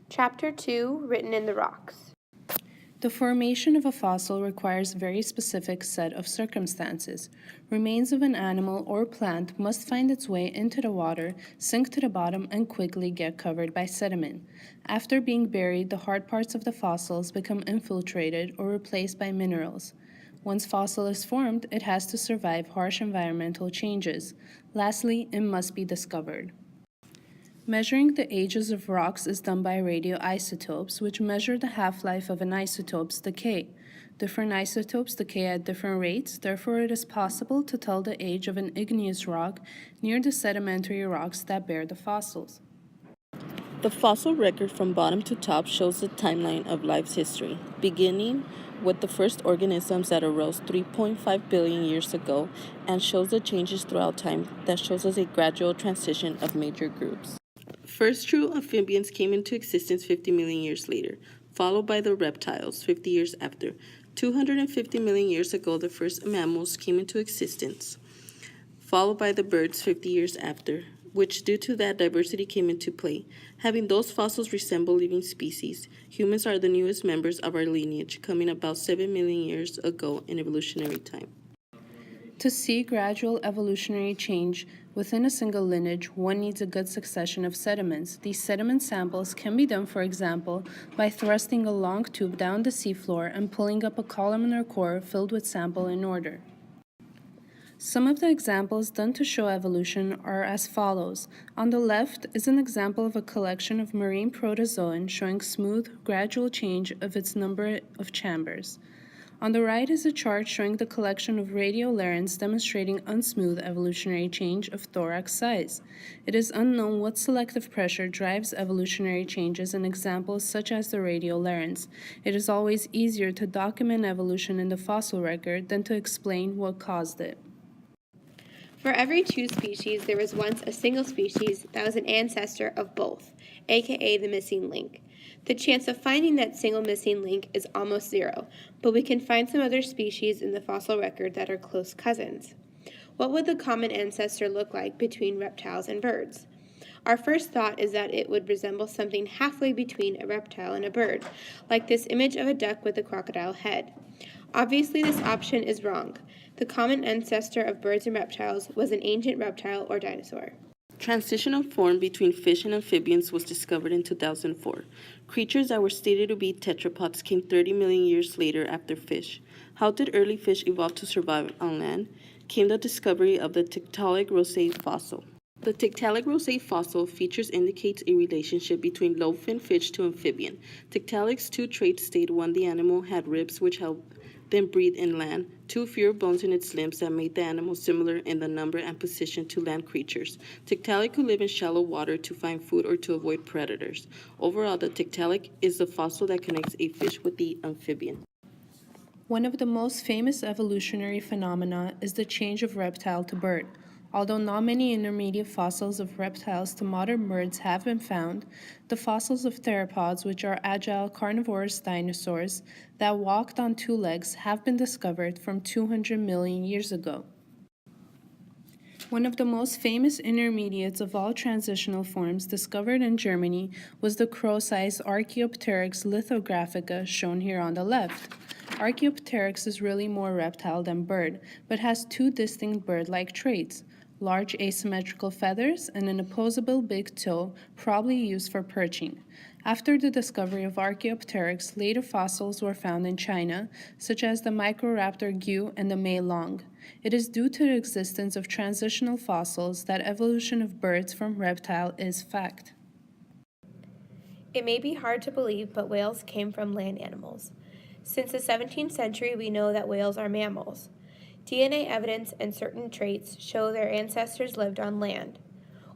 Chapter 2, Written in the Rocks. The formation of a fossil requires a very specific set of circumstances. Remains of an animal or plant must find its way into the water, sink to the bottom, and quickly get covered by sediment. After being buried, the hard parts of the fossils become infiltrated or replaced by minerals. Once fossil is formed, it has to survive harsh environmental changes. Lastly, it must be discovered. Measuring the ages of rocks is done by radioisotopes, which measure the half-life of an isotope's decay. Different isotopes decay at different rates, therefore it is possible to tell the age of an igneous rock near the sedimentary rocks that bear the fossils. The fossil record from bottom to top shows the timeline of life's history, beginning with the first organisms that arose 3.5 billion years ago, and shows the changes throughout time that shows us a gradual transition of major groups. First true amphibians came into existence 50 million years later, followed by the reptiles 50 years after. 250 million years ago, the first mammals came into existence, followed by the birds 50 years after, which due to that diversity came into play. Having those fossils resemble living species, humans are the newest members of our lineage, coming about 7 million years ago in evolutionary time. To see gradual evolutionary change within a single lineage, one needs a good succession of sediments. These sediment samples can be done, for example, by thrusting a long tube down the seafloor and pulling up a columnar core filled with sample in order. Some of the examples done to show evolution are as follows. On the left is an example of a collection of marine protozoan showing smooth, gradual change of its number of chambers. On the right is a chart showing the collection of radiolarans demonstrating unsmooth evolutionary change of thorax size. It is unknown what selective pressure drives evolutionary changes in examples such as the radiolarans. It is always easier to document evolution in the fossil record than to explain what caused it. For every two species, there was once a single species that was an ancestor of both, aka the missing link. The chance of finding that single missing link is almost zero, but we can find some other species in the fossil record that are close cousins. What would the common ancestor look like between reptiles and birds? Our first thought is that it would resemble something halfway between a reptile and a bird, like this image of a duck with a crocodile head. Obviously, this option is wrong. The common ancestor of birds and reptiles was an ancient reptile or dinosaur. Transitional form between fish and amphibians was discovered in 2004. Creatures that were stated to be tetrapods came 30 million years later after fish. How did early fish evolve to survive on land? Came the discovery of the Tiktaalik rosette fossil. The Tiktaalik rosette fossil features indicates a relationship between lobe-finned fish to amphibian. Tiktaalik's two traits state: one, the animal had ribs which helped them breathe inland; two, fewer bones in its limbs that made the animal similar in the number and position to land creatures. Tiktaalik could live in shallow water to find food or to avoid predators. Overall, the Tiktaalik is the fossil that connects a fish with the amphibian. One of the most famous evolutionary phenomena is the change of reptile to bird. Although not many intermediate fossils of reptiles to modern birds have been found, the fossils of theropods, which are agile carnivorous dinosaurs that walked on two legs, have been discovered from 200 million years ago. One of the most famous intermediates of all transitional forms discovered in Germany was the crow-sized Archaeopteryx lithographica shown here on the left. Archaeopteryx is really more reptile than bird, but has two distinct bird-like traits: large asymmetrical feathers and an opposable big toe, probably used for perching. After the discovery of Archaeopteryx, later fossils were found in China, such as the Microraptor Gu and the Mei Long. It is due to the existence of transitional fossils that evolution of birds from reptile is fact. It may be hard to believe, but whales came from land animals. Since the 17th century, we know that whales are mammals. DNA evidence and certain traits show their ancestors lived on land.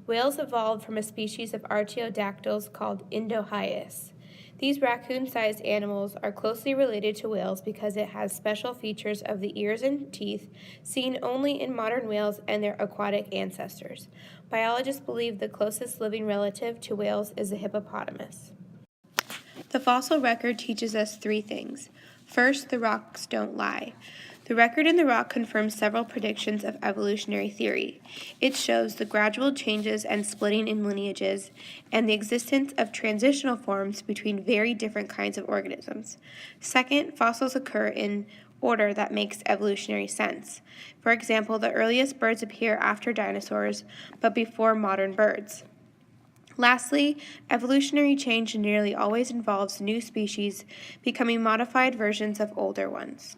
Whales evolved from a species of artiodactyls called Indohyus. These raccoon-sized animals are closely related to whales because it has special features of the ears and teeth seen only in modern whales and their aquatic ancestors. Biologists believe the closest living relative to whales is the hippopotamus. The fossil record teaches us three things. First, the rocks don't lie. The record in the rock confirms several predictions of evolutionary theory. It shows the gradual changes and splitting in lineages and the existence of transitional forms between very different kinds of organisms. Second, fossils occur in order that makes evolutionary sense. For example, the earliest birds appear after dinosaurs, but before modern birds. Lastly, evolutionary change nearly always involves new species becoming modified versions of older ones.